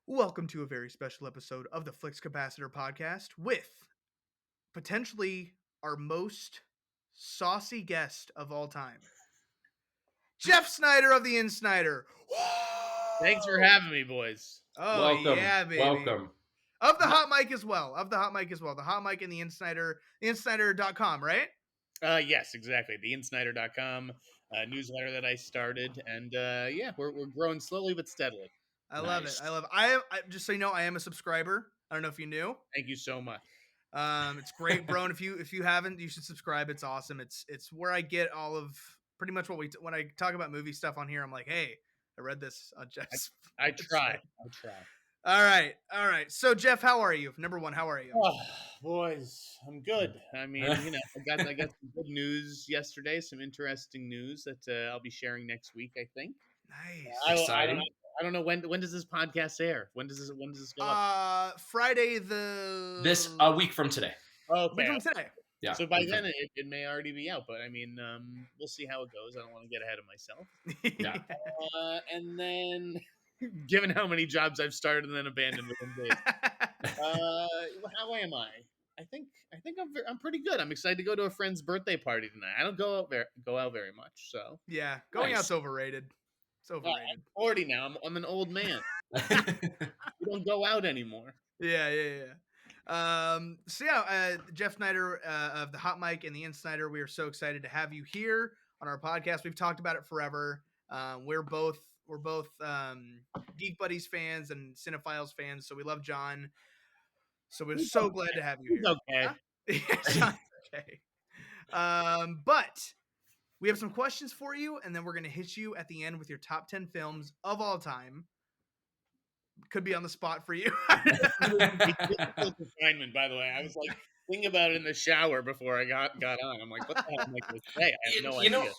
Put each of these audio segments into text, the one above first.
Welcome to a very special episode of the Flix Capacitor podcast with potentially our most saucy guest of all time, Jeff Sneider of the Insneider. Thanks for having me, boys. Oh Welcome. yeah, baby. Welcome. Of the hot mic as well. The hot mic and the Insneider, Insneider.com, right? Yes, exactly. The Insneider.com newsletter that I started, and yeah, we're growing slowly but steadily. I love it. Nice. I just so you know, I am a subscriber. I don't know if you knew. Thank you so much. It's great, bro. And if you haven't, you should subscribe. It's awesome. It's where I get all of pretty much what when I talk about movie stuff on here. I'm like, hey, I read this on Jeff's. I try. All right. So Jeff, how are you? Number one, how are you? Oh, boys, I'm good. I mean, I got some good news yesterday. Some interesting news that I'll be sharing next week. I think. Nice. Exciting. I don't know when does this podcast air? When does this go up? Friday A week from today. Okay. week from today. Yeah. So by then it may already be out, but I mean, we'll see how it goes. I don't want to get ahead of myself. Yeah. And then, given how many jobs I've started and then abandoned within days, how am I? I think I'm pretty good. I'm excited to go to a friend's birthday party tonight. I don't go out very much, so Yeah, going Nice. out's overrated. It's overrated. I'm 40 now. I'm an old man. We don't go out anymore. Yeah. Jeff Snyder of the Hot Mic and the Insneider, we are so excited to have you here on our podcast. We've talked about it forever. We're both Geek Buddies fans and Cinephiles fans, so we love John. So we're so glad to have you here. Okay. John's okay. But we have some questions for you, and then we're gonna hit you at the end with your top 10 films of all time. Could be on the spot for you. Assignment, by the way. I was like thinking about it in the shower before I got on. I'm like, what the hell am I going to say? I have no idea.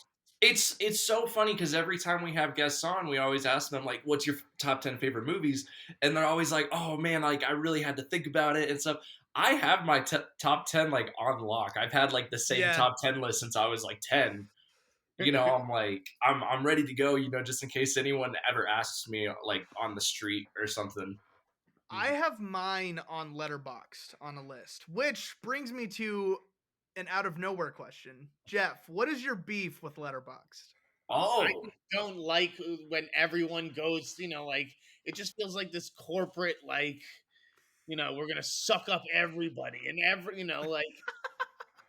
It's so funny because every time we have guests on, we always ask them like, "What's your top 10 favorite movies?" And they're always like, "Oh man, like I really had to think about it and stuff." I have my top 10 like on lock. I've had like the same top 10 list since I was like 10. I'm like, I'm ready to go, just in case anyone ever asks me like on the street or something. I have mine on Letterboxd on a list, which brings me to an out of nowhere question. Jeff, what is your beef with Letterboxd? Oh, I don't like when everyone goes, like, it just feels like this corporate, like, we're going to suck up everybody and like,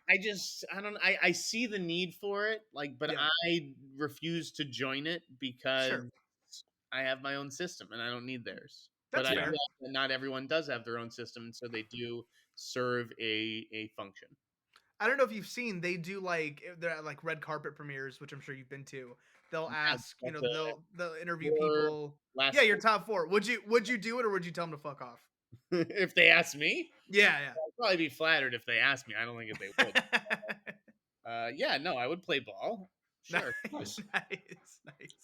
I see the need for it, like, but Yeah. I refuse to join it because Sure. I have my own system and I don't need theirs. That's But fair. I realize that not everyone does have their own system, and so they do serve a function. I don't know if you've seen, they do they're at like red carpet premieres, which I'm sure you've been to. They'll ask, they'll interview people. Yeah, your top 4. Would you do it, or would you tell them to fuck off? If they ask me, Yeah. I'd probably be flattered if they asked me. I don't think if they would. No, I would play ball. Sure. Nice.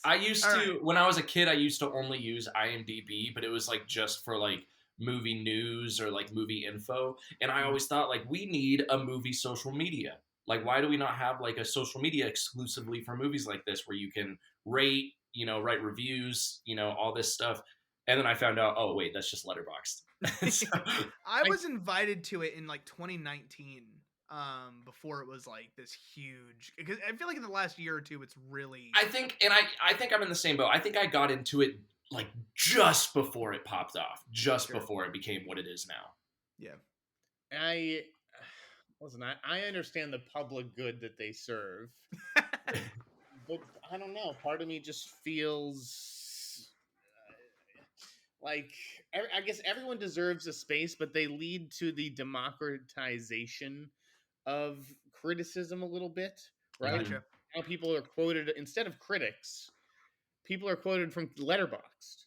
I used to, when I was a kid, I used to only use IMDb, but it was like just for like movie news or like movie info. And I always thought like we need a movie social media. Like, why do we not have like a social media exclusively for movies like this where you can rate, write reviews, all this stuff. And then I found out, oh wait, that's just Letterboxd. So, I was invited to it in like 2019. Before it was like this huge, because I feel like in the last year or two it's really, I think I'm in the same boat. I think I got into it like just before it popped off, before it became what it is now. Yeah. I understand the public good that they serve, but I don't know. Part of me just feels like I guess everyone deserves a space, but they lead to the democratization of criticism a little bit, right? Gotcha. Now people are quoted instead of critics. People are quoted from Letterboxd.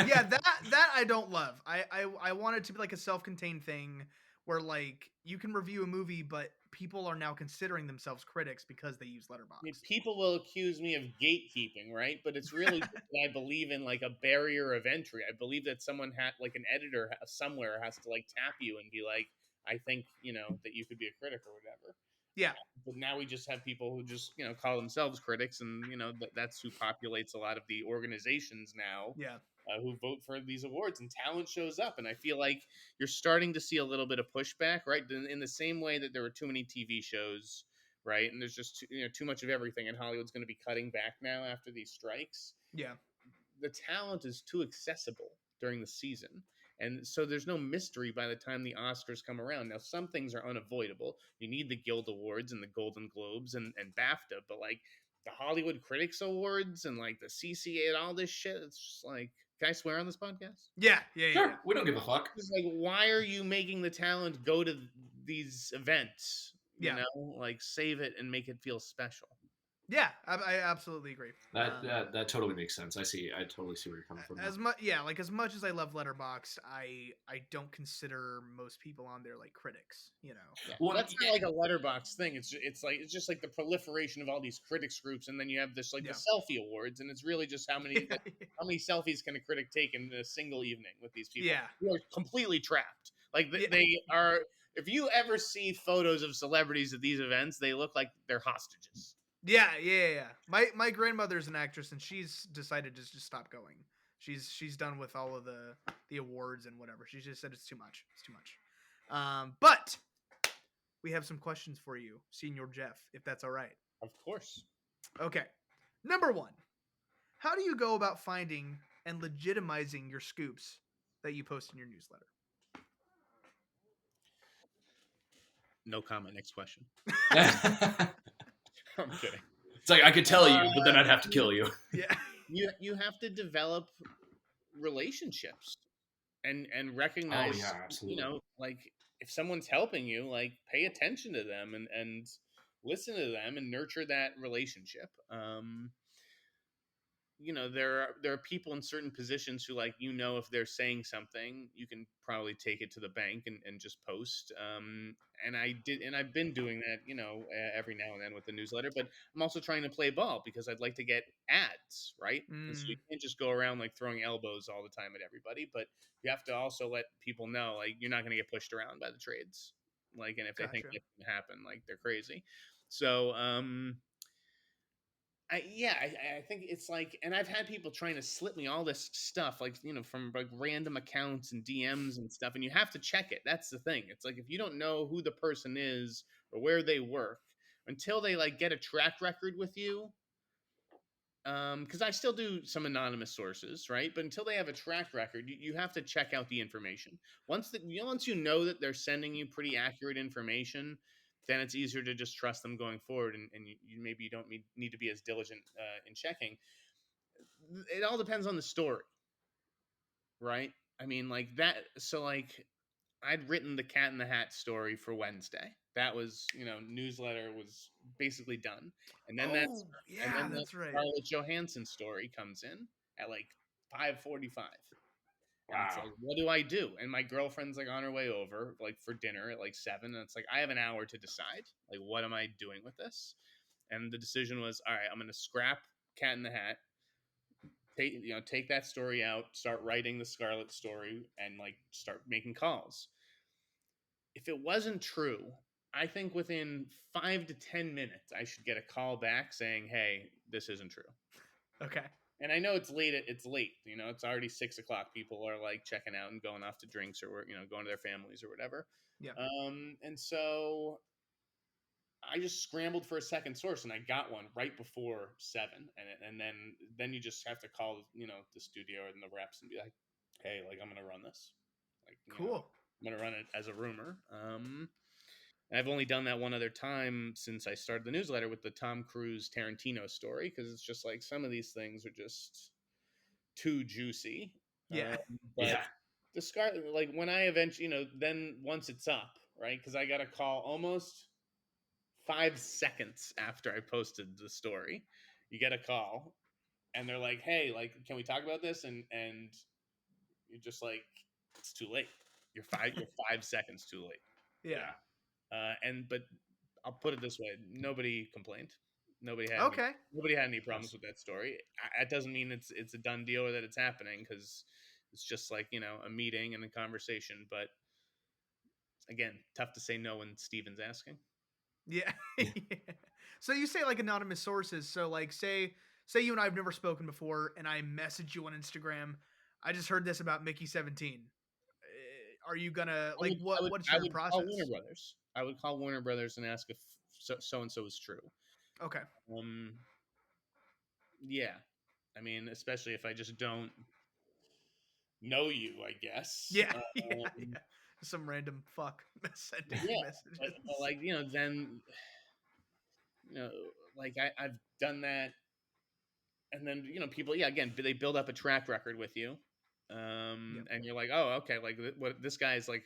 Yeah, that I don't love. I want it to be like a self-contained thing where like you can review a movie, but people are now considering themselves critics because they use Letterboxd. I mean, people will accuse me of gatekeeping, right? But it's really that I believe in like a barrier of entry. I believe that someone like an editor somewhere has to like tap you and be like, I think, that you could be a critic or whatever. Yeah. But now we just have people who just, call themselves critics, and, that's who populates a lot of the organizations now. Yeah. who vote for these awards, and talent shows up. And I feel like you're starting to see a little bit of pushback, right? In the same way that there were too many TV shows, right? And there's just too much of everything, and Hollywood's going to be cutting back now after these strikes. Yeah. The talent is too accessible during the season. And so there's no mystery by the time the Oscars come around. Now, some things are unavoidable. You need the Guild Awards and the Golden Globes and BAFTA, but like the Hollywood Critics Awards and like the CCA and all this shit, it's just like, can I swear on this podcast? Yeah. Sure, we don't give a fuck. It's like, why are you making the talent go to these events? You know, like save it and make it feel special. Yeah, I absolutely agree. That totally makes sense. I totally see where you're coming from. As much as I love Letterboxd, I don't consider most people on there like critics. Yeah. Well, that's not like a Letterboxd thing. It's just like the proliferation of all these critics groups, and then you have this like the selfie awards, and it's really just how many selfies can a critic take in a single evening with these people? Yeah, who are completely trapped. Like they are. If you ever see photos of celebrities at these events, they look like they're hostages. Yeah. My grandmother's an actress, and she's decided to just stop going. She's done with all of the awards and whatever. She just said it's too much. It's too much. But we have some questions for you, Senior Jeff, if that's all right. Of course. Okay. Number 1, how do you go about finding and legitimizing your scoops that you post in your newsletter? No comment. Next question. I'm kidding. It's like I could tell you, but then I'd have to kill you. Yeah. You have to develop relationships and recognize, like if someone's helping you, like pay attention to them and listen to them and nurture that relationship. There are people in certain positions who, like, if they're saying something, you can probably take it to the bank and just post. And I've been doing that, every now and then with the newsletter, but I'm also trying to play ball because I'd like to get ads, right? And so you can't just go around like throwing elbows all the time at everybody, but you have to also let people know, like, you're not going to get pushed around by the trades. Like, and if they think that can happen, like, they're crazy. So, I think it's like, and I've had people trying to slip me all this stuff, like, from like random accounts and DMs and stuff, and you have to check it. That's the thing. It's like, if you don't know who the person is or where they work, until they like get a track record with you, because I still do some anonymous sources, right? But until they have a track record, you have to check out the information. Once you know that they're sending you pretty accurate information, then it's easier to just trust them going forward, and maybe you don't need to be as diligent in checking. It all depends on the story, right? I mean, like that. So, like, I'd written the Cat in the Hat story for Wednesday. That was, newsletter was basically done, and then that's right. Scarlett Johansson story comes in at like 5:45. Wow. It's like, what do I do? And my girlfriend's like on her way over, like for dinner at like 7. And it's like, I have an hour to decide, like, what am I doing with this? And the decision was, all right, I'm going to scrap Cat in the Hat, take that story out, start writing the Scarlett story, and like start making calls. If it wasn't true, I think within 5 to 10 minutes, I should get a call back saying, hey, this isn't true. Okay. And I know it's late. It's already 6 o'clock. People are like checking out and going off to drinks or, going to their families or whatever. Yeah. And so I just scrambled for a second source, and I got one right before 7. And then you just have to call, the studio and the reps and be like, hey, like, I'm going to run this. Like, cool. I'm going to run it as a rumor. I've only done that one other time since I started the newsletter with the Tom Cruise Tarantino story, because it's just like some of these things are just too juicy. Yeah. But the Scarlet, like when I eventually, then once it's up, right? Because I got a call almost 5 seconds after I posted the story. You get a call, and they're like, "Hey, like, can we talk about this?" And you're just like, "It's too late. You're 5 seconds too late." Yeah. But I'll put it this way: nobody complained. Nobody had any problems with that story. That doesn't mean it's a done deal or that it's happening, because it's just like, a meeting and a conversation. But again, tough to say no when Steven's asking. Yeah. So you say like anonymous sources. So like say you and I have never spoken before, and I message you on Instagram. I just heard this about Mickey 17. Are you gonna like what's I your would process? call Warner Brothers. I would call Warner Brothers and ask if so and so is true. Okay. Yeah. I mean, especially if I just don't know you, I guess. Yeah. Yeah. Some random fuck sending messages. But like, then like I've done that, and then people, again, they build up a track record with you, and you're like, oh, okay, like what this guy is like,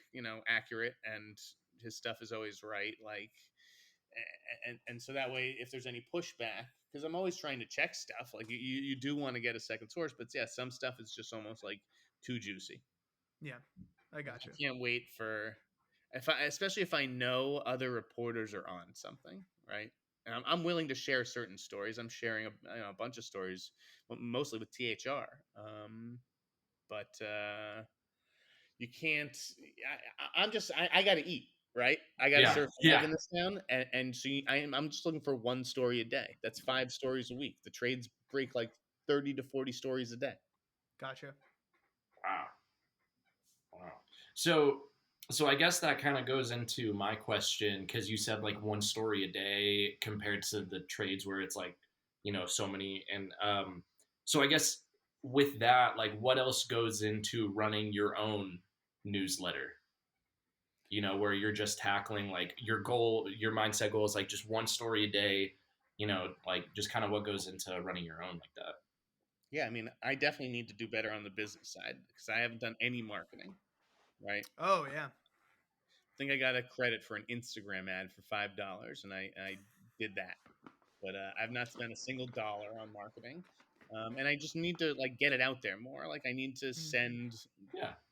accurate, and his stuff is always right, like, and so that way, if there's any pushback, because I'm always trying to check stuff, like you do want to get a second source, but yeah, some stuff is just almost like too juicy. Yeah, I got you. I can't wait for especially if I know other reporters are on something, right? And I'm willing to share certain stories. I'm sharing a bunch of stories, mostly with THR. But you can't. I got to eat, right? I got to survive in this town, and so I'm just looking for one story a day. That's 5 stories a week. The trades break like 30 to 40 stories a day. Gotcha. Wow. So I guess that kind of goes into my question, because you said like one story a day compared to the trades where it's like, so many. And so I guess with that, like what else goes into running your own newsletter? Where you're just tackling like your mindset goal is like just one story a day, like just kind of what goes into running your own like that. Yeah, I mean, I definitely need to do better on the business side because I haven't done any marketing, right? Oh, yeah. I think I got a credit for an Instagram ad for $5, and I did that. But I've not spent a single dollar on marketing. And I just need to like get it out there more. Like I need to send,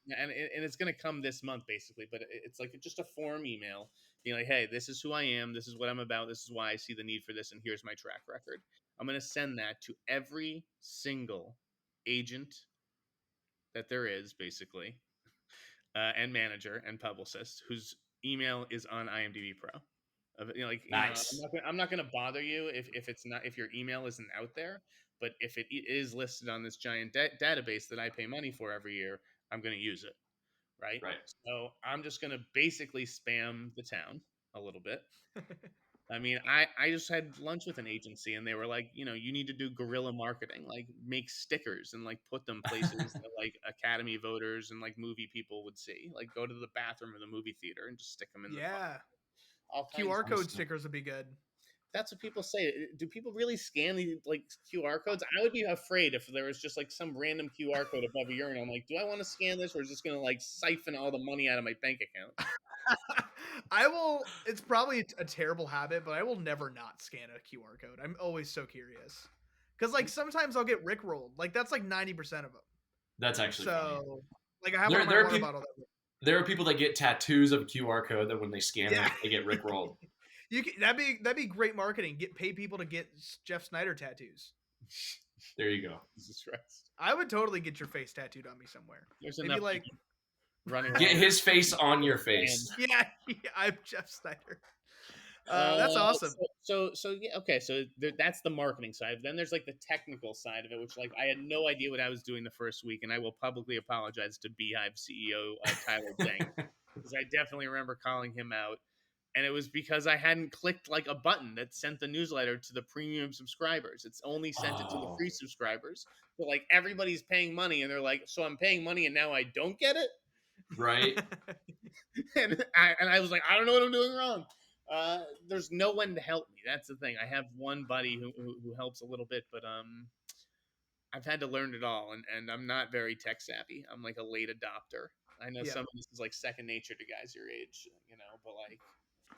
and it's going to come this month basically. But it's like just a form email being like, hey, this is who I am. This is what I'm about. This is why I see the need for this. And here's my track record. I'm going to send that to every single agent that there is basically, and manager and publicist whose email is on IMDb Pro. Nice. I'm not going to bother you if your email isn't out there, but if it is listed on this giant database that I pay money for every year, I'm going to use it, right? So I'm just going to basically spam the town a little bit. I mean, I just had lunch with an agency, and they were like, you need to do guerrilla marketing, like make stickers and like put them places that like Academy voters and like movie people would see, like go to the bathroom of the movie theater and just stick them in the phone. QR code stickers would be good. That's what people say. Do people really scan the like QR codes? I would be afraid if there was just like some random QR code above a urinal. I'm like, do I want to scan this, or is this going to like siphon all the money out of my bank account? I will. It's probably a terrible habit, but I will never not scan a QR code. I'm always so curious because like sometimes I'll get rickrolled. Like that's like 90% of them. That's actually funny. Like I have my water bottle. There are people that get tattoos of QR code that when they scan it, they get rickrolled. That'd be great marketing. Pay people to get Jeff Sneider tattoos. There you go. Jesus Christ. I would totally get your face tattooed on me somewhere. There's maybe like running. Get his face on your face. Yeah, I'm Jeff Sneider. That's awesome. So yeah, okay. So that's the marketing side. Then there's like the technical side of it, which like I had no idea what I was doing the first week, and I will publicly apologize to Beehive CEO Tyler Deng because I definitely remember calling him out, and it was because I hadn't clicked like a button that sent the newsletter to the premium subscribers. It's only sent it to the free subscribers. But like everybody's paying money, and they're like, so I'm paying money, and now I don't get it, right? and I was like, I don't know what I'm doing wrong. There's no one to help me. That's the thing. I have one buddy who helps a little bit, but I've had to learn it all, and I'm not very tech savvy. I'm like a late adopter. I know some of this is like second nature to guys your age, but like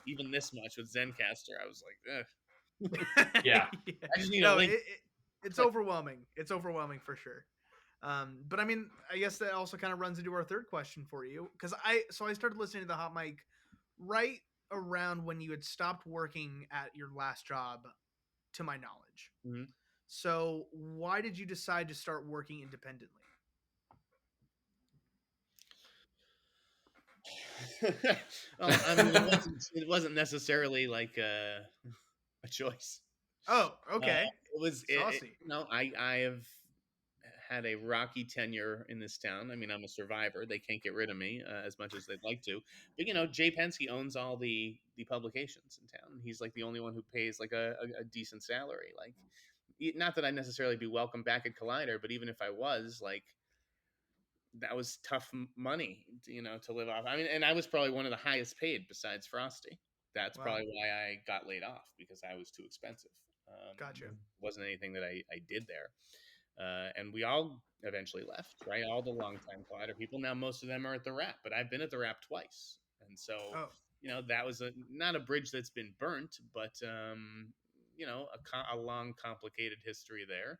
even this much with Zencastr, I was like, ugh. Yeah. I just need a link. It's overwhelming. It's overwhelming for sure. But I mean, I guess that also kind of runs into our third question for you, because I started listening to the Hot Mic right around when you had stopped working at your last job, to my knowledge. Mm-hmm. So why did you decide to start working independently? Well, I mean, it wasn't necessarily like a choice. Oh, okay. It was saucy. I have had a rocky tenure in this town. I mean, I'm a survivor. They can't get rid of me as much as they'd like to. But Jay Penske owns all the publications in town. He's like the only one who pays like a decent salary. Like, not that I'd necessarily be welcome back at Collider, but even if I was, like, that was tough money, to live off. I mean, and I was probably one of the highest paid besides Frosty. That's Wow. probably why I got laid off, because I was too expensive. Gotcha. Wasn't anything that I did there. And we all eventually left, right? All the longtime Collider people. Now most of them are at the Wrap, but I've been at the Wrap twice, and so Oh, that was not a bridge that's been burnt, but a long, complicated history there.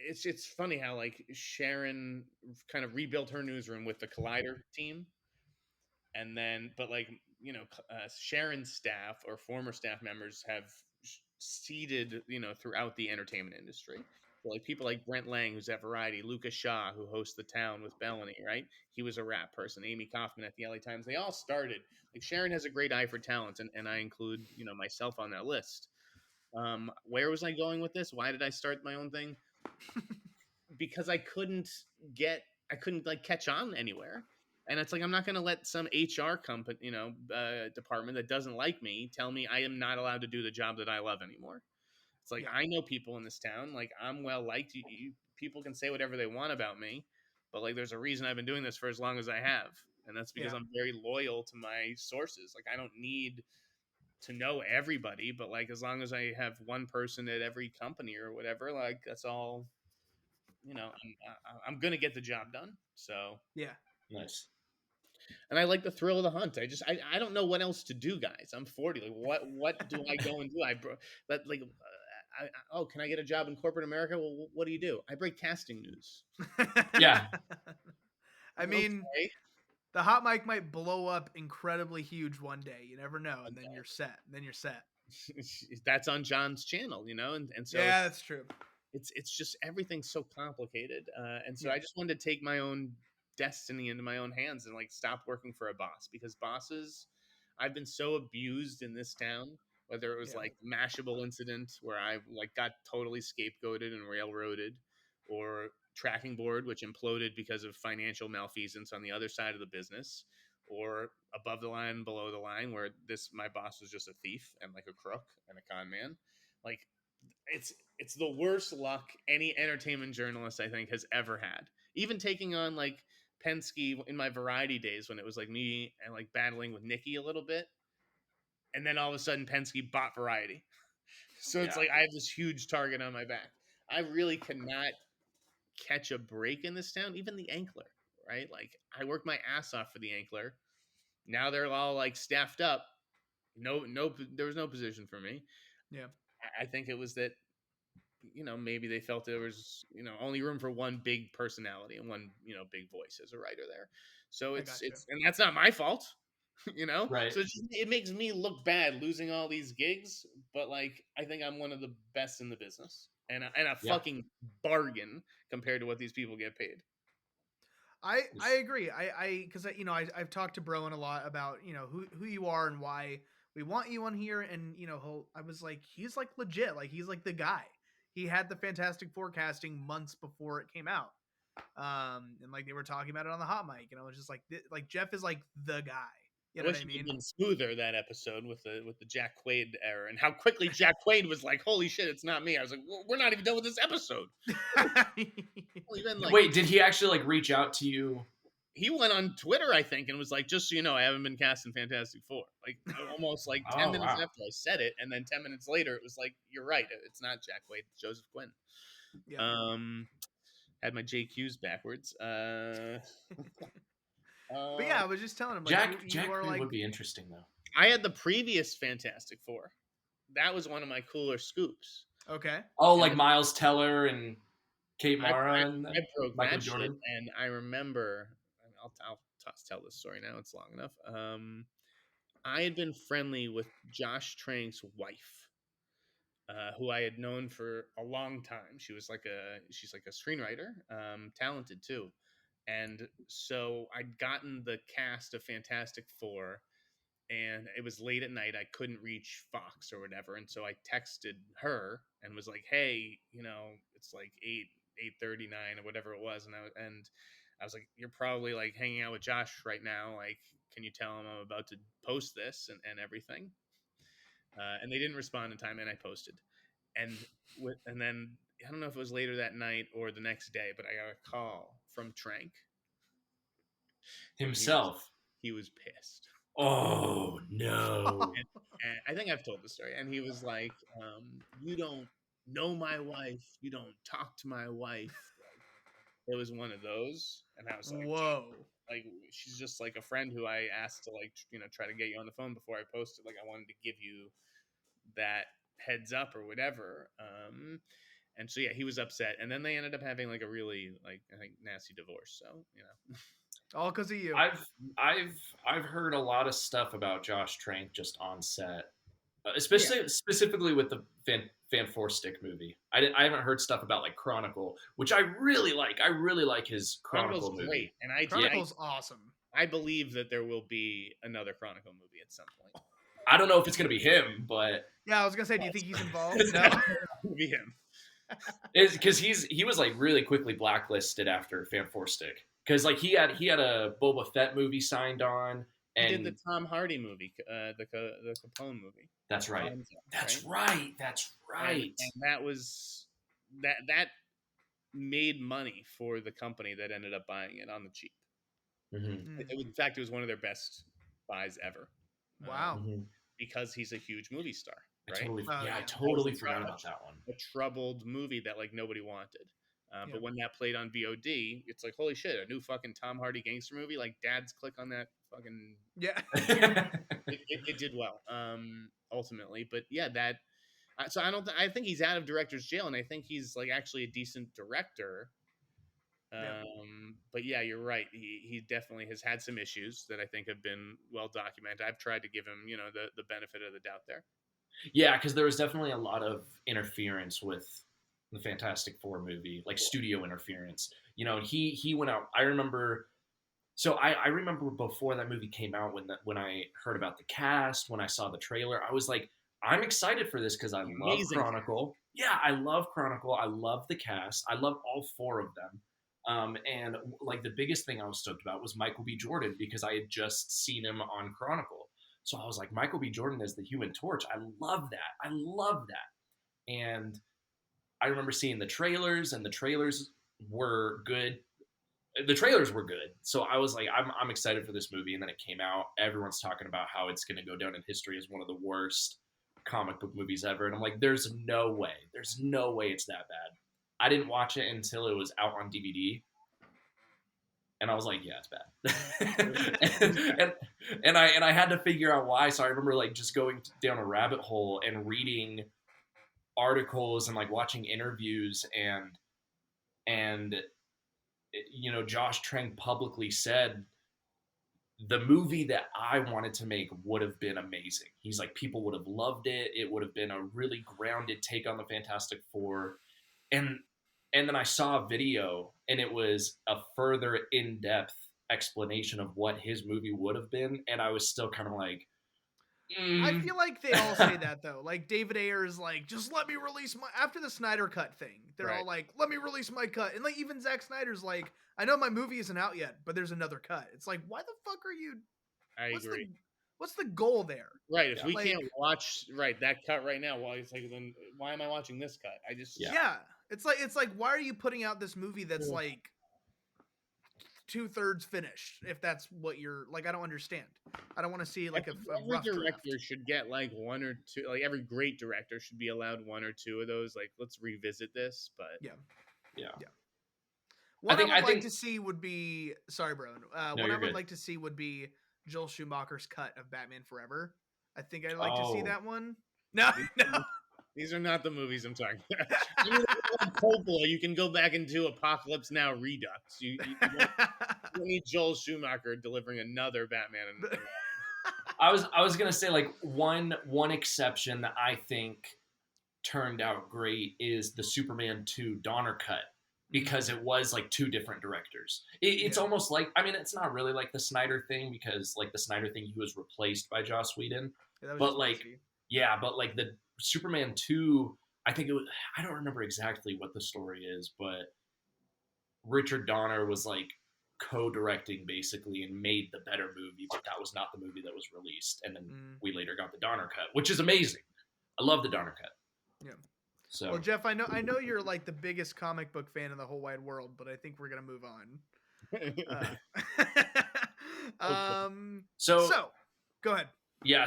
It's funny how, like, Sharon kind of rebuilt her newsroom with the Collider team, and then Sharon's staff or former staff members have seeded throughout the entertainment industry. So, like, people like Brent Lang, who's at Variety, Lucas Shaw, who hosts The Town with Bellany, right? He was a Wrap person. Amy Kaufman at the LA Times. They all started. Like, Sharon has a great eye for talent, and I include myself on that list. Where was I going with this? Why did I start my own thing? Because I couldn't like catch on anywhere. And it's like, I'm not going to let some HR company, department that doesn't like me tell me I am not allowed to do the job that I love anymore. It's like, I know people in this town. Like, I'm well liked. People can say whatever they want about me, but, like, there's a reason I've been doing this for as long as I have. And that's because I'm very loyal to my sources. Like, I don't need to know everybody, but, like, as long as I have one person at every company or whatever, like, that's all, I'm going to get the job done. So, yeah. Nice. And I like the thrill of the hunt. I don't know what else to do, guys. I'm 40. Like, what do I go and do? Can I get a job in corporate America? Well, what do you do? I break casting news. Yeah. I mean, the hot mic might blow up incredibly huge one day. You never know, and then you're set. That's on John's channel, and so yeah, that's true. It's just everything's so complicated, and so I just wanted to take my own destiny into my own hands and, like, stop working for a boss, because bosses, I've been so abused in this town. Whether it was like Mashable incident where I, like, got totally scapegoated and railroaded, or Tracking Board, which imploded because of financial malfeasance on the other side of the business, or Above the Line, Below the Line, where my boss was just a thief and, like, a crook and a con man. Like, it's the worst luck any entertainment journalist, I think, has ever had. Even taking on, like, Penske in my Variety days, when it was like me and, like, battling with Nikki a little bit, and then all of a sudden Penske bought Variety. So it's like I have this huge target on my back. I really cannot catch a break in this town. Even the Ankler, right? Like, I worked my ass off for the Ankler. Now they're all, like, staffed up. No, there was no position for me. Yeah. I think it was that, maybe they felt there was, only room for one big personality and one, big voice as a writer there. So and that's not my fault, Right. So it makes me look bad losing all these gigs, but, like, I think I'm one of the best in the business, and a fucking bargain compared to what these people get paid. I agree. Because I've talked to Broen a lot about who you are and why we want you on here, and I was like, he's, like, legit, like, he's, like, the guy. He had the Fantastic Forecasting months before it came out, and, like, they were talking about it on the hot mic, and I was just like, Jeff is, like, the guy. You know what I mean? Been smoother that episode with the Jack Quaid error, and how quickly Jack Quaid was like, "Holy shit, it's not me." I was like, well, "We're not even done with this episode." Wait, did he actually, like, reach out to you? He went on Twitter, I think, and was like, "Just so you know, I haven't been cast in Fantastic Four." Like, almost like 10 minutes after I said it, and then 10 minutes later, it was like, "You're right, it's not Jack Quaid, it's Joseph Quinn." Yeah. Had my JQs backwards. But yeah, I was just telling him, like, Jack are, like, would be interesting, though. I had the previous Fantastic Four. That was one of my cooler scoops. Okay. Oh, like Miles Teller and Kate Mara and I broke Michael that Jordan. Shit, and I remember, I'll tell this story now. It's long enough. I had been friendly with Josh Trank's wife, who I had known for a long time. She's like a screenwriter, talented too. And so I'd gotten the cast of Fantastic Four, and it was late at night. I couldn't reach Fox or whatever, and so I texted her and was like, "Hey, it's like 8:39 or whatever it was," and I was like, "You're probably like hanging out with Josh right now. Like, can you tell him I'm about to post this and everything?" And they didn't respond in time, and I posted, and then I don't know if it was later that night or the next day, but I got a call from Trank himself. He was pissed. Oh no! And I think I've told the story, and he was like, "You don't know my wife. You don't talk to my wife." It was one of those, and I was like, "Whoa!" Like, she's just like a friend who I asked to like try to get you on the phone before I posted. Like, I wanted to give you that heads up or whatever. And so yeah, he was upset, and then they ended up having like a really like I think nasty divorce. So all because of you. I've heard a lot of stuff about Josh Trank just on set, especially specifically with the Van Forstick movie. I haven't heard stuff about like Chronicle, which I really like. I really like his Chronicle movie. Great, and Chronicle's awesome. I believe that there will be another Chronicle movie at some point. I don't know if it's gonna be him, but yeah, I was gonna say, do you think he's involved? No, it'll be him. It's because he was like really quickly blacklisted after Van Forstick because like he had a Boba Fett movie signed on. And he did the Tom Hardy movie, the Capone movie. That's right. That's right. That's right. And that was that made money for the company that ended up buying it on the cheap. Mm-hmm. In fact, it was one of their best buys ever. Wow. Because he's a huge movie star. Right? I totally forgot about that one. A troubled movie that like nobody wanted. But when that played on VOD, it's like, holy shit, a new fucking Tom Hardy gangster movie. Like, dads click on that fucking... Yeah. it did well, ultimately. But yeah, so I think he's out of director's jail, and I think he's like actually a decent director. But yeah, you're right. He definitely has had some issues that I think have been well documented. I've tried to give him, the benefit of the doubt there. Yeah, because there was definitely a lot of interference with the Fantastic Four movie, like studio interference. He went out. I remember. So I remember before that movie came out, when I heard about the cast, when I saw the trailer, I was like, I'm excited for this because I love Chronicle. Yeah, I love Chronicle. I love the cast. I love all four of them. And like the biggest thing I was stoked about was Michael B. Jordan because I had just seen him on Chronicle. So I was like, Michael B. Jordan as the Human Torch. I love that. I love that. And I remember seeing the trailers, and the trailers were good. The trailers were good. So I was like, I'm excited for this movie. And then it came out. Everyone's talking about how it's going to go down in history as one of the worst comic book movies ever. And I'm like, there's no way. There's no way it's that bad. I didn't watch it until it was out on DVD. And I was like, yeah, it's bad. and I had to figure out why. So I remember like just going down a rabbit hole and reading articles and like watching interviews and Josh Trank publicly said the movie that I wanted to make would have been amazing. He's like, people would have loved it. It would have been a really grounded take on the Fantastic Four. And then I saw a video, and it was a further in-depth explanation of what his movie would have been, and I was still kind of like, I feel like they all say that, though. Like, David Ayer is like, just let me release my... After the Sneider cut thing, they're all like, let me release my cut. And, like, even Zack Snyder's like, I know my movie isn't out yet, but there's another cut. It's like, why the fuck are you... I agree. What's the goal there? Right, if we can't watch that cut right now, well, it's like, then why am I watching this cut? I just... Yeah. It's like, why are you putting out this movie that's like 2/3 finished? If that's what you're like, I don't understand. I don't want to see like a rough director draft. should get like one or two. Like every great director should be allowed one or two of those. Like, let's revisit this. But yeah. What I would like to see would be what I would like to see would be Joel Schumacher's cut of Batman Forever. I think I'd like to see that one. No. These are not the movies I'm talking about. Coppola, you can go back and do Apocalypse Now Redux. You don't need Joel Schumacher delivering another Batman. I was gonna say like one exception that I think turned out great is the Superman 2 Donner cut because it was like two different directors. It's almost like, I mean, it's not really like the Sneider thing, because like the Sneider thing, he was replaced by Joss Whedon. But like, but like the Superman 2, I think it was, I don't remember exactly what the story is, but Richard Donner was like co-directing basically and made the better movie, but that was not the movie that was released. And then we later got the Donner cut, which is amazing. I love the Donner cut. Yeah. So, well, Jeff, I know you're like the biggest comic book fan in the whole wide world, but I think we're gonna move on. So go ahead. Yeah.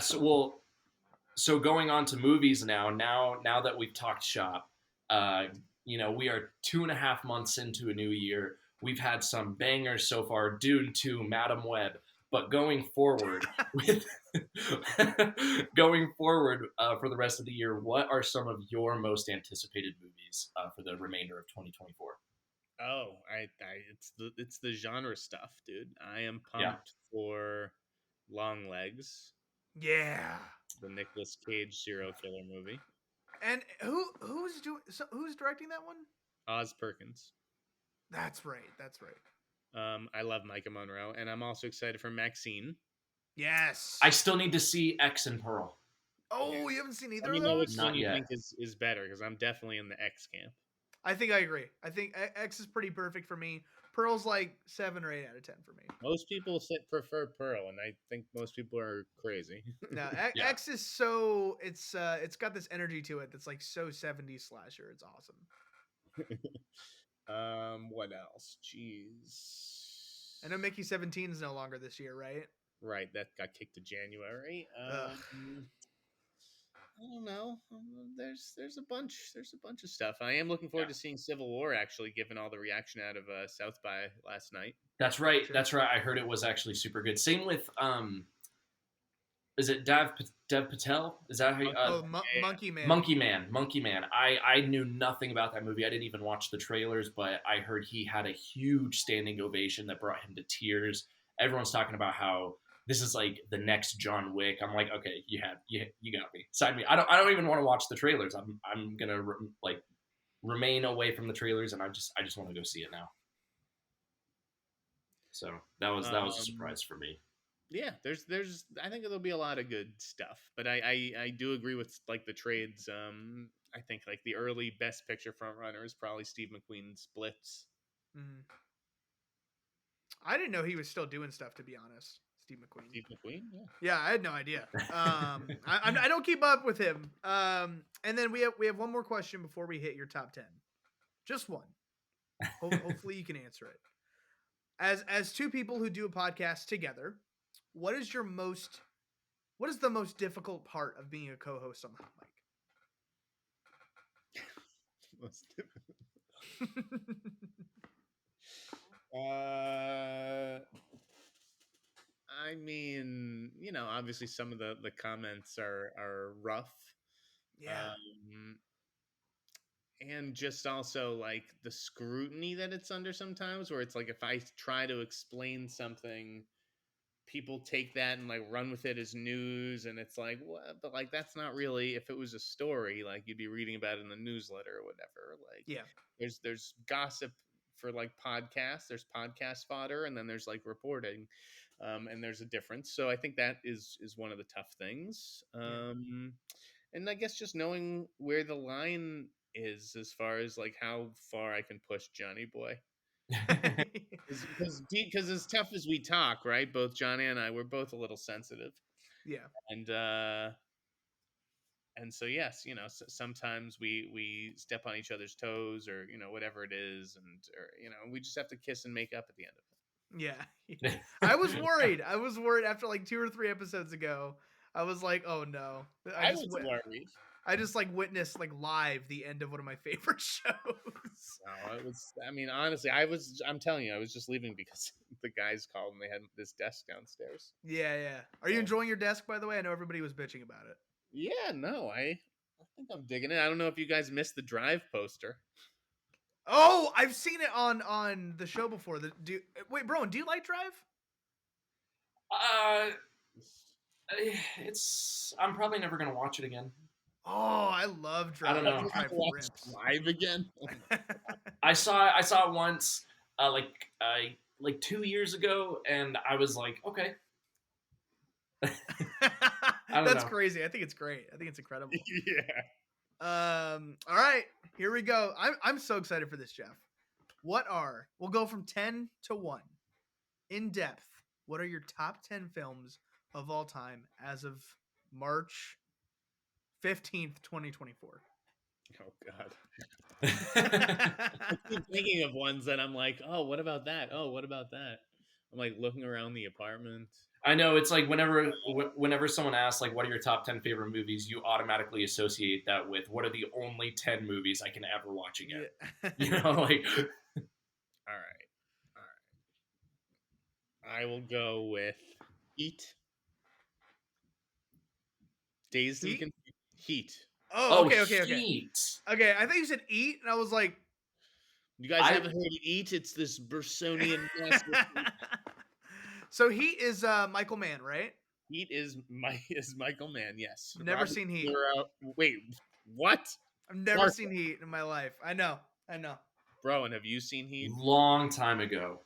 So going on to movies now that we've talked shop, we are 2.5 months into a new year. We've had some bangers so far, Dune 2, Madam Web. But going forward, for the rest of the year, what are some of your most anticipated movies for the remainder of 2024? Oh, it's the genre stuff, dude. I am pumped for Long Legs. Yeah, the Nicolas Cage serial killer movie. And who's directing that one? Oz Perkins. That's right. I love Micah Monroe, and I'm also excited for Maxine. Yes. I still need to see X and Pearl. Oh, you haven't seen either of those? Know which one you think is better, because I'm definitely in the X camp. I think I agree. I think X is pretty perfect for me. Pearl's like 7 or 8 out of 10 for me. Most people prefer Pearl, and I think most people are crazy. No, X is so it's got this energy to it that's like so 70s slasher. It's awesome. What else? Jeez. I know Mickey 17 is no longer this year, right? Right, that got kicked to January. I don't know. There's a bunch of stuff. I am looking forward to seeing Civil War, actually, given all the reaction out of South by last night. That's right. Sure. That's right. I heard it was actually super good. Same with is it Dev Patel? Is that how you Monkey Man. Monkey Man. I knew nothing about that movie. I didn't even watch the trailers, but I heard he had a huge standing ovation that brought him to tears. Everyone's talking about how this is like the next John Wick. I'm like, okay, you got me. Sign me. I don't even want to watch the trailers. I'm gonna remain away from the trailers, and I just want to go see it now. So that was a surprise for me. Yeah, there's I think there'll be a lot of good stuff, but I do agree with like the trades. I think like the early Best Picture front runner is probably Steve McQueen's Blitz. Mm-hmm. I didn't know he was still doing stuff, to be honest. Steve McQueen, yeah, I had no idea. I don't keep up with him. And then we have one more question before we hit your top 10. Just one. Hopefully you can answer it. As two people who do a podcast together, what is the most difficult part of being a co-host on the Hot Mic? Most difficult. I mean, obviously some of the comments are rough. Yeah. And just also like the scrutiny that it's under sometimes, where it's like if I try to explain something, people take that and like run with it as news, and it's like, what? But like that's not really. If it was a story, like you'd be reading about it in the newsletter or whatever. Like, yeah, there's gossip for like podcasts. There's podcast fodder, and then there's like reporting, and there's a difference. So I think that is one of the tough things. And I guess just knowing where the line is as far as like how far I can push Johnny Boy. Because as tough as we talk, right? Both Johnny and I, we're both a little sensitive. Yeah. And so yes, sometimes we step on each other's toes, or whatever it is, and we just have to kiss and make up at the end of it. Yeah. I was worried after like 2 or 3 episodes ago. I was like, oh no. I was worried. I just like witnessed like live the end of one of my favorite shows. No, it was. I mean, honestly, I'm telling you, I was just leaving because the guys called and they had this desk downstairs. Yeah. Are you enjoying your desk, by the way? I know everybody was bitching about it. Yeah, no, I think I'm digging it. I don't know if you guys missed the Drive poster. Oh, I've seen it on the show before. Wait, Broen, do you like Drive? I'm probably never gonna watch it again. Oh, I love I don't know. Drive Watch rips. Drive again. I saw it once, like 2 years ago, and I was like, okay. I don't That's know. crazy. I think it's great. I think it's incredible. Yeah. All right, here we go. I'm so excited for this, Jeff. We'll go from 10 to 1. In depth, what are your top 10 films of all time as of March 15th, 2024? Oh God. I keep thinking of ones that I'm like, oh, what about that? Oh, what about that? I'm like looking around the apartment. I know, it's like whenever someone asks like what are your top 10 favorite movies, you automatically associate that with what are the only 10 movies I can ever watch again. Yeah. You know, like All right. I will go with Heat. Dazed and Heat? Confused. Heat. Oh, okay. Heat. Okay, I think you said Eat, and I was like, You guys I haven't heard of Eat? It's this Bersonian masterpiece. So Heat is Michael Mann, right? Heat is Michael Mann. Yes. Never Robert seen Heat. De Niro- Wait, what? I've never seen Heat in my life. I know. Bro, and have you seen Heat? long time ago.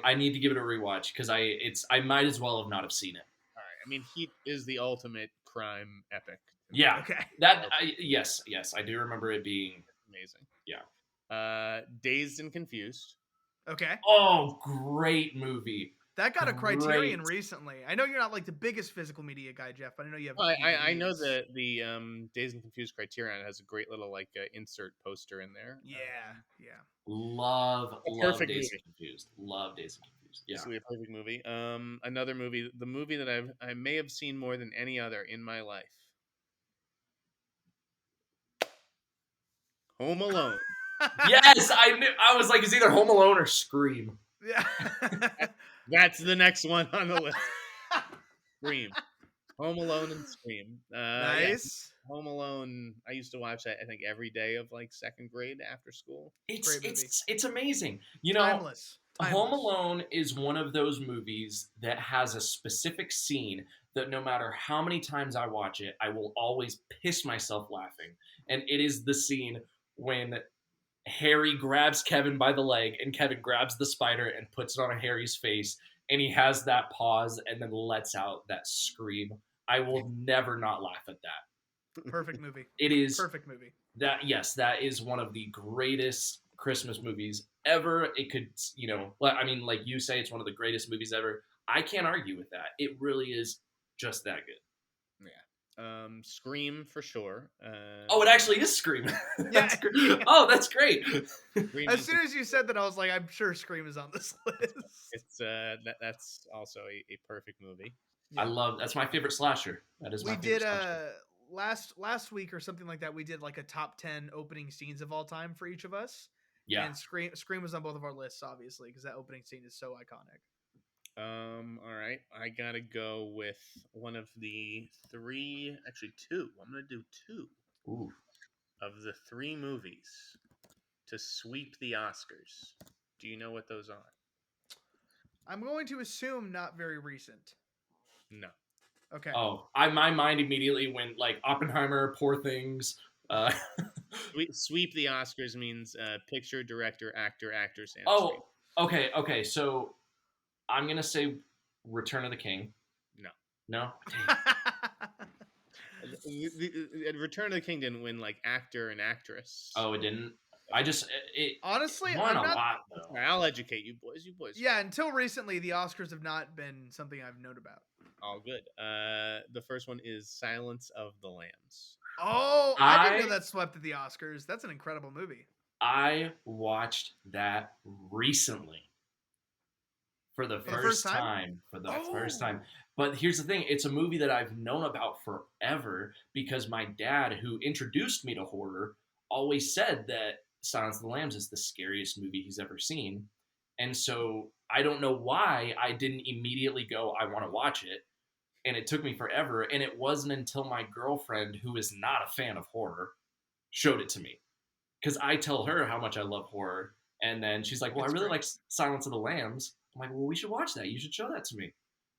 I need to give it a rewatch because I might as well have not have seen it. All right. I mean, Heat is the ultimate crime epic. Yeah. Okay. Yes, I do remember it being Amazing. Yeah. Dazed and Confused. Okay. Oh, great movie. That got a Criterion Great. recently. I know you're not like the biggest physical media guy, Jeff, but I know you have. I know DVDs. the Dazed and Confused Criterion has a great little like insert poster in there. Yeah. Love perfect Dazed movie. and Confused. Love Dazed and Confused. Yeah. This will be a perfect movie. Another movie, the movie that I may have seen more than any other in my life. Home Alone. Yes, I knew. I was like, it's either Home Alone or Scream. Yeah. That's the next one on the list. Scream. Home Alone and Scream. Nice. Yeah. Home Alone. I used to watch that. I think every day of like second grade after school. It's amazing. You know, Timeless. Home Alone is one of those movies that has a specific scene that no matter how many times I watch it, I will always piss myself laughing. And it is the scene when Harry grabs Kevin by the leg and Kevin grabs the spider and puts it on Harry's face, and he has that pause and then lets out that scream. I will never not laugh at that. Perfect movie. It is perfect movie. That is one of the greatest Christmas movies ever. It could, I mean, like you say, it's one of the greatest movies ever. I can't argue with that. It really is just that good. Scream for sure. It actually is Scream. Yeah. Oh, that's great. As soon as you said that, I was like, I'm sure Scream is on this list. It's that's also a perfect movie. Yeah. That's my favorite slasher. That is my favorite slasher. Last week or something like that, we did like a top 10 opening scenes of all time for each of us. Yeah. And Scream was on both of our lists, obviously, because that opening scene is so iconic. All right. I gotta go with one of the three, actually two. I'm gonna do two. Ooh. Of the three movies to sweep the Oscars. Do you know what those are? I'm going to assume not very recent. No. Okay. Oh, my mind immediately went like Oppenheimer, Poor Things. Sweep the Oscars means picture, director, actor, actress, and screen. Okay. So I'm gonna say Return of the King. No. Return of the King didn't win like actor and actress. Oh, it didn't. Honestly, won a lot though. I'll educate you boys. Yeah, until recently, the Oscars have not been something I've known about. All good. The first one is Silence of the Lambs. Oh, I didn't know that swept at the Oscars. That's an incredible movie. I watched that recently for the first time. First time. But here's the thing. It's a movie that I've known about forever because my dad, who introduced me to horror, always said that Silence of the Lambs is the scariest movie he's ever seen. And so I don't know why I didn't immediately go, I want to watch it. And it took me forever. And it wasn't until my girlfriend, who is not a fan of horror, showed it to me. Because I tell her how much I love horror. And then she's like, well, I really like Silence of the Lambs. I'm like, well, we should watch that. You should show that to me.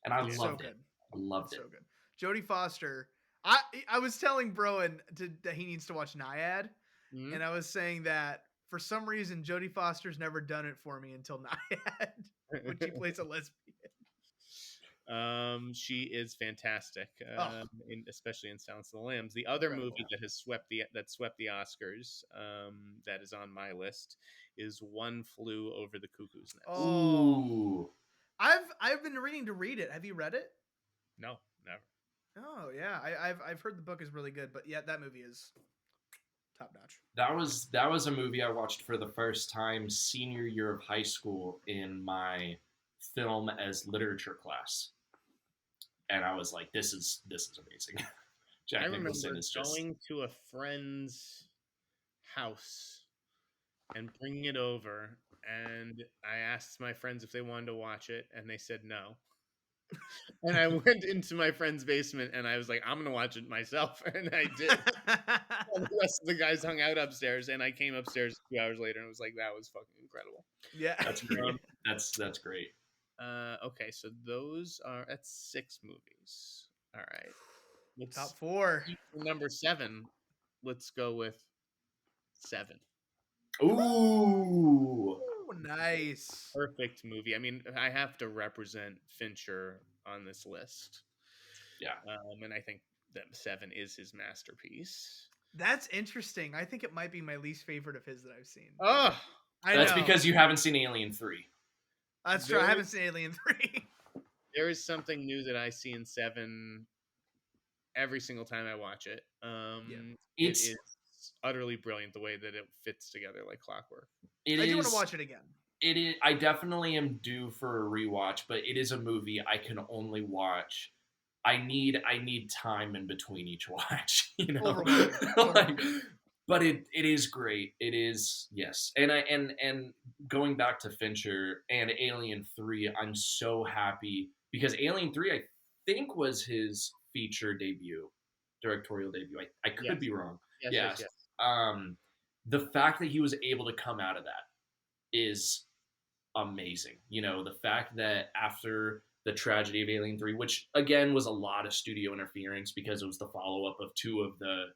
And I loved it. I loved it. So good. Jodie Foster. I was telling Broen that he needs to watch Naiad, Mhm. and I was saying that for some reason Jodie Foster's never done it for me until Naiad, when she plays a lesbian. She is fantastic, Oh, especially in Silence of the Lambs. The other incredible. movie that swept the Oscars, that is on my list, is One Flew Over the Cuckoo's Nest. Oh, Ooh. I've been reading to read it. Have you read it? No, never. Oh yeah, I've heard the book is really good, but yeah, that movie is top notch. That was a movie I watched for the first time senior year of high school in my film as literature class, and I was like, "This is amazing." I Jack remember Nicholson is just going to a friend's house and bringing it over, and I asked my friends if they wanted to watch it, and they said no. And I went into my friend's basement, and I was like, I'm gonna watch it myself, and I did. All the rest of the guys hung out upstairs, and I came upstairs 2 hours later, and it was like, that was fucking incredible. Yeah, that's great. That's great. Okay, so that's 6 movies. All right, top 4. Number 7. Let's go with 7. Ooh. Ooh, nice. Perfect movie. I mean, I have to represent Fincher on this list. Yeah. And I think that 7 is his masterpiece. That's interesting. I think it might be my least favorite of his that I've seen. Oh, That's because you haven't seen Alien 3. That's true. I haven't seen Alien 3. There is something new that I see in 7 every single time I watch it. It is utterly brilliant the way that it fits together like clockwork. I do want to watch it again. It is. I definitely am due for a rewatch, but it is a movie I can only watch. I need time in between each watch, you know. But it is great. It is, yes. And going back to Fincher and Alien 3, I'm so happy because Alien 3 I think was his feature debut, directorial debut. I could be wrong. Yes. The fact that he was able to come out of that is amazing. You know, the fact that after the tragedy of Alien 3, which again was a lot of studio interference because it was the follow-up of 2 of the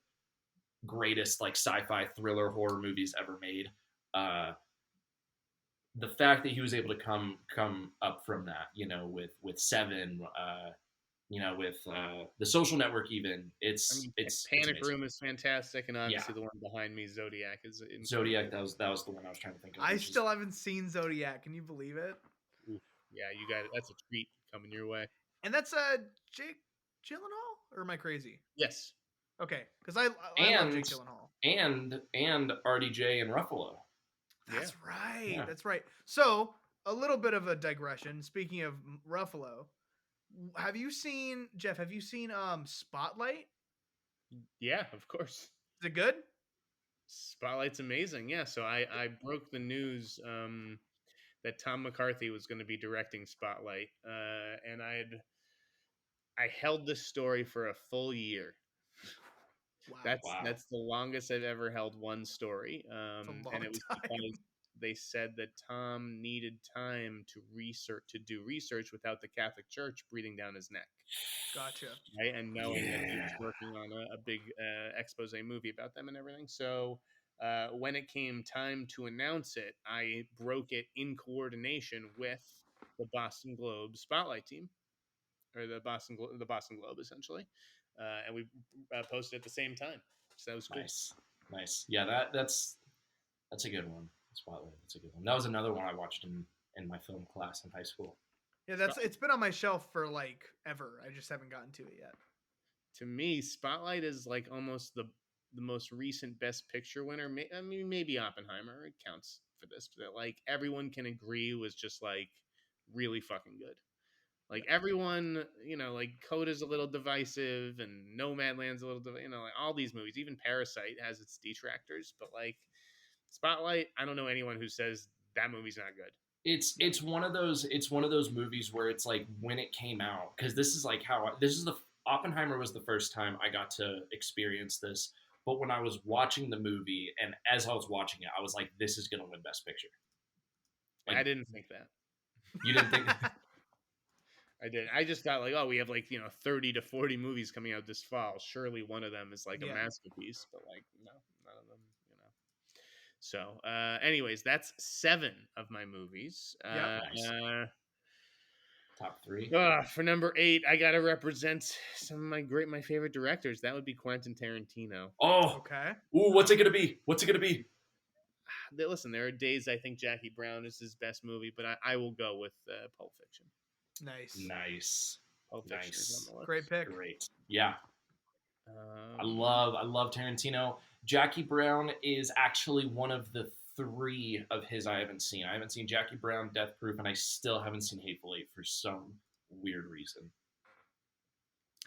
greatest like sci-fi thriller horror movies ever made. The fact that he was able to come up from that, you know, with 7, you know, with The Social Network, even it's Panic Room is fantastic, and obviously the one behind me, Zodiac, is incredible. Zodiac. That was the one I was trying to think of. I still haven't seen Zodiac. Can you believe it? Oof. Yeah, you got it. That's a treat coming your way. And that's Jake Gyllenhaal, or am I crazy? Yes. Okay, because I love Jake Gyllenhaal and RDJ and Ruffalo. That's right. Yeah. That's right. So a little bit of a digression. Speaking of Ruffalo. Have you seen Spotlight? Yeah, of course. Is it good? Spotlight's amazing. Yeah, so I broke the news that Tom McCarthy was going to be directing Spotlight, and I held this story for a full year. Wow. That's the longest I've ever held one story, and it was because they said that Tom needed time to do research without the Catholic Church breathing down his neck. Gotcha. Right, and knowing that he was working on a big expose movie about them and everything. So when it came time to announce it, I broke it in coordination with the Boston Globe Spotlight team, or the Boston Globe, essentially, and we posted at the same time. So that was cool. Nice. Yeah, that's a good one. Spotlight. That's a good one. That was another one I watched in my film class in high school. Yeah, it's been on my shelf for like ever. I just haven't gotten to it yet. To me, Spotlight is like almost the most recent Best Picture winner. I mean, maybe Oppenheimer, it counts for this, but like everyone can agree was just like really fucking good. Like everyone, you know, like Coda's a little divisive and Nomadland's a little, you know, like all these movies, even Parasite has its detractors, but like Spotlight, I don't know anyone who says that movie's not good. It's one of those movies where it's like when it came out, because this is Oppenheimer was the first time I got to experience this, but when I was watching the movie and as I was watching it, I was like, this is gonna win Best Picture. Like, I didn't think that. You didn't think? I did. I just thought like, oh, we have like 30 to 40 movies coming out this fall. Surely one of them is like a masterpiece, but like no, none of them. So, anyways, that's 7 of my movies. Nice. Top 3. For number 8, I gotta represent some of my favorite directors. That would be Quentin Tarantino. Oh, okay. Ooh, what's it gonna be? Listen, there are days I think Jackie Brown is his best movie, but I will go with Pulp Fiction. Nice. Pulp Fiction is on the list. Great pick. Great. Yeah. I love Tarantino. Jackie Brown is actually one of the 3 of his I haven't seen. I haven't seen Jackie Brown, Death Proof, and I still haven't seen Hateful Eight for some weird reason.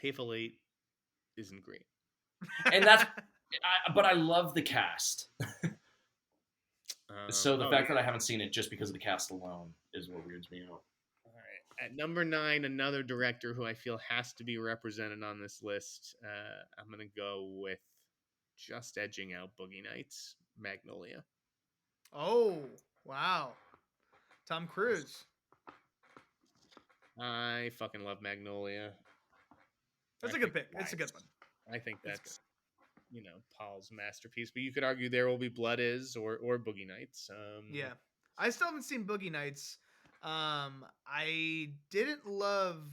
Hateful Eight isn't great. And but I love the cast. So the fact that I haven't seen it just because of the cast alone is what weirds me out. All right. At number 9, another director who I feel has to be represented on this list. I'm going to go with just edging out Boogie Nights, Magnolia. Oh, wow. Tom Cruise. I fucking love Magnolia. That's a good pick. It's a good one. I think that's Paul's masterpiece. But you could argue There Will Be Blood is or Boogie Nights. Yeah. I still haven't seen Boogie Nights. I didn't love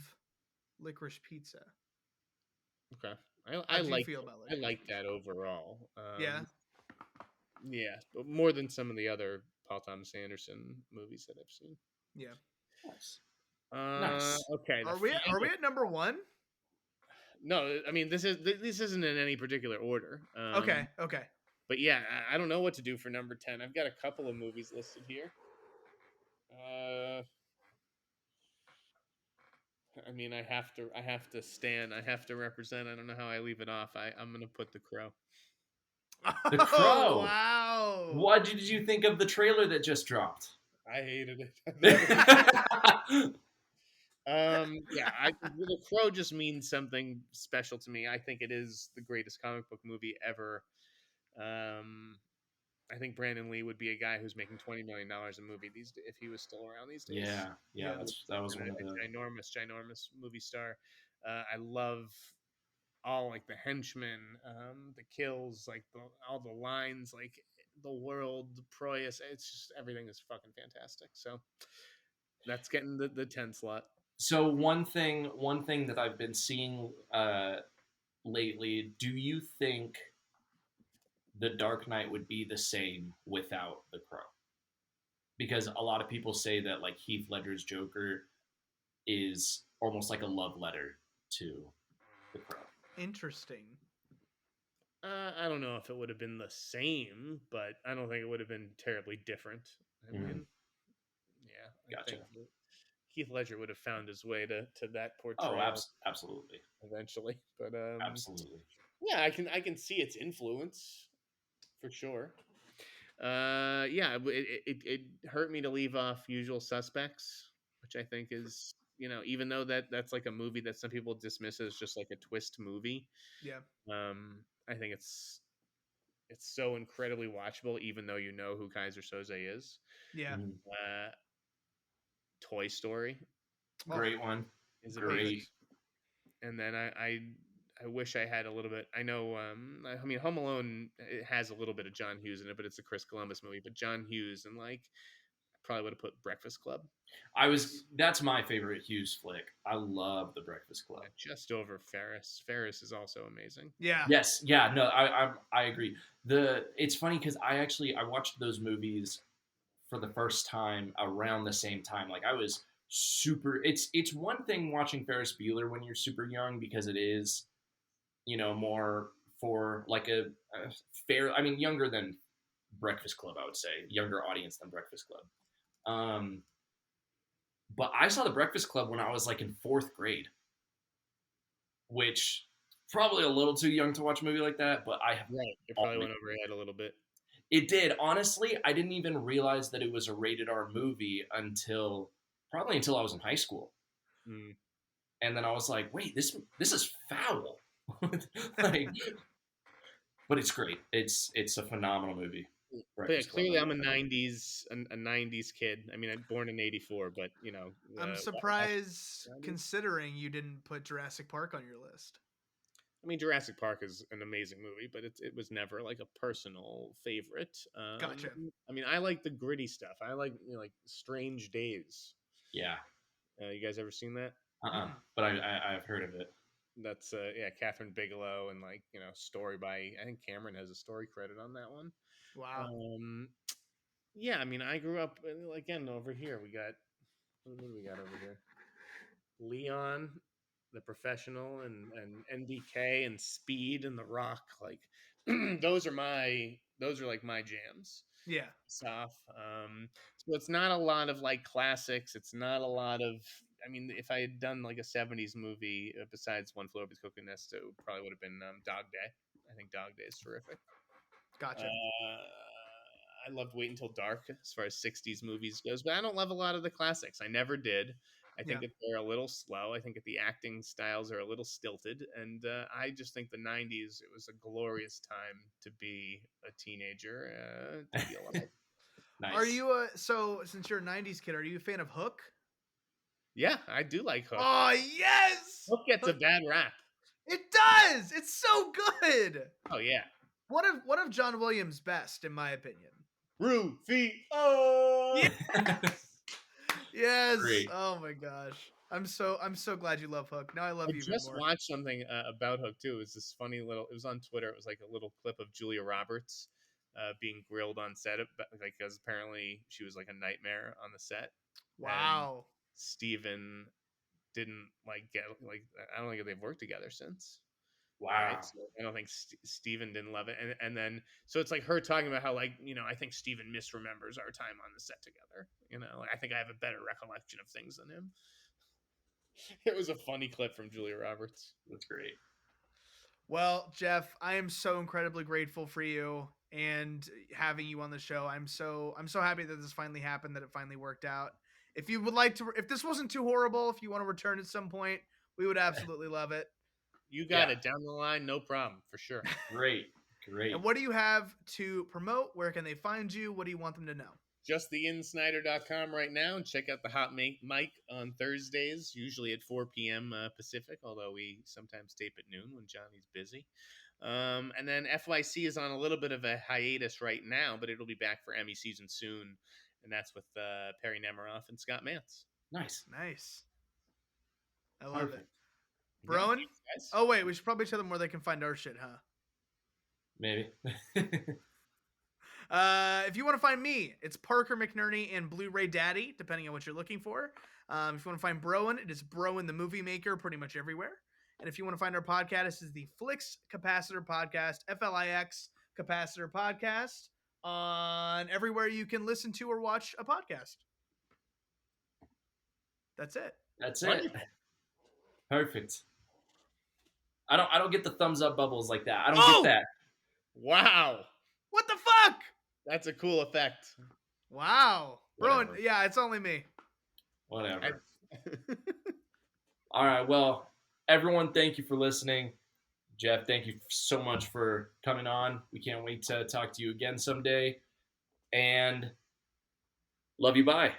Licorice Pizza. Okay. I like that overall. Yeah. Yeah, but more than some of the other Paul Thomas Anderson movies that I've seen. Yeah. Nice. Okay. Are we at number 1? No, I mean this isn't in any particular order. Okay. But yeah, I don't know what to do for number 10. I've got a couple of movies listed here. I mean, I have to stand. I have to represent. I don't know how I leave it off. I'm gonna put The Crow. The Crow. Oh, wow. What did you think of the trailer that just dropped? I hated it. The Crow just means something special to me. I think it is the greatest comic book movie ever. I think Brandon Lee would be a guy who's making $20 million a movie if he was still around these days. Yeah, that was one of the ginormous movie star. I love all like the henchmen, the kills, like all the lines, like the world, the Proyas. It's just everything is fucking fantastic. So that's getting the 10 slot. So one thing that I've been seeing lately, do you think The Dark Knight would be the same without The Crow? Because a lot of people say that like Heath Ledger's Joker is almost like a love letter to The Crow. Interesting. I don't know if it would have been the same, but I don't think it would have been terribly different. I mean, yeah, Gotcha. I think Heath Ledger would have found his way to that portrayal. Oh, absolutely. Eventually, but absolutely. Yeah, I can see its influence for sure. Yeah, it hurt me to leave off Usual Suspects, which I think is, even though that's like a movie that some people dismiss as just like a twist movie. Yeah. I think it's so incredibly watchable, even though you know who Kaiser Soze is. Yeah. Toy Story. Great one. Is great. And then I wish I had a little bit. I know. I mean, Home Alone, it has a little bit of John Hughes in it, but it's a Chris Columbus movie. But John Hughes and I probably would have put Breakfast Club. That's my favorite Hughes flick. I love The Breakfast Club. Just over Ferris. Ferris is also amazing. Yeah. Yes. Yeah. No. I agree. It's funny because I watched those movies for the first time around the same time. Like I was super. It's one thing watching Ferris Bueller when you're super young because it is, more for like a fair. I mean, younger than Breakfast Club, I would say, younger audience than Breakfast Club. But I saw The Breakfast Club when I was like in 4th grade, which probably a little too young to watch a movie like that. But it probably went over your head a little bit. It did. Honestly, I didn't even realize that it was a rated R movie until I was in high school. Mm. And then I was like, wait, this is foul. But it's great. It's a phenomenal movie. But yeah, Breakfast Club. clearly I'm a '90s kid. I mean, I'm born in '84, but I'm surprised considering you didn't put Jurassic Park on your list. I mean, Jurassic Park is an amazing movie, but it was never like a personal favorite. Gotcha. I mean, I like the gritty stuff. I like like Strange Days. Yeah. You guys ever seen that? But I've heard of it. That's Catherine Bigelow and story by, I think Cameron has a story credit on that one. Wow. Yeah, I mean, I grew up again over here. We got what do we got over here? Leon, The Professional, and NDK and Speed and The Rock. Like those are like my jams. Yeah. Stuff. So it's not a lot of like classics. It's not a lot of. I mean, if I had done like a '70s movie besides One Flew Over the Cuckoo Nest, it probably would have been Dog Day. I think Dog Day is terrific. Gotcha. I loved Wait Until Dark as far as '60s movies goes, but I don't love a lot of the classics. I never did. I think that they're a little slow. I think that the acting styles are a little stilted, and I just think the '90s, it was a glorious time to be a teenager, to be alive. Nice. Are you so since you're a '90s kid, are you a fan of Hook? Yeah, I do like Hook. Oh yes, Hook gets a bad rap. It does. It's so good. Oh yeah. One of John Williams' best, in my opinion. Rufio. Yes. Yes. Great. Oh my gosh. I'm so glad you love Hook. Now I love you even more. I just watched something about Hook too. It was this funny little. It was on Twitter. It was like a little clip of Julia Roberts being grilled on set, because apparently she was like a nightmare on the set. Wow. And Steven didn't get I don't think they've worked together since. Wow. Right? So I don't think Steven didn't love it, and then so it's like her talking about how I think Steven misremembers our time on the set together. I think I have a better recollection of things than him. It was a funny clip from Julia Roberts. That's great. Well, Jeff, I am so incredibly grateful for you and having you on the show. I'm so happy that this finally happened, that it finally worked out. If you would like to, if this wasn't too horrible, if you want to return at some point, we would absolutely love it. You got it down the line, no problem, for sure. Great. And what do you have to promote? Where can they find you? What do you want them to know? Just the Insneider.com right now, and check out the Hot Mic on Thursdays, usually at 4 p.m. Pacific, although we sometimes tape at noon when Johnny's busy. And then FYC is on a little bit of a hiatus right now, but it'll be back for Emmy season soon, and that's with Perry Nemiroff and Scott Mantz. Nice. I love it. Broen? Oh, wait, we should probably tell them where they can find our shit, huh? Maybe. If you want to find me, it's Parker McNerney and Blu-ray Daddy, depending on what you're looking for. If you want to find Broen, it is Broen the Movie Maker, pretty much everywhere. And if you want to find our podcast, this is the Flix Capacitor Podcast, FLIX Capacitor Podcast, on everywhere you can listen to or watch a podcast. That's it. Perfect. I don't get the thumbs up bubbles like that. I don't get that. Wow. What the fuck? That's a cool effect. Wow. Broen, yeah, it's only me. Whatever. All right. Well, everyone, thank you for listening. Jeff, thank you so much for coming on. We can't wait to talk to you again someday. And love you. Bye.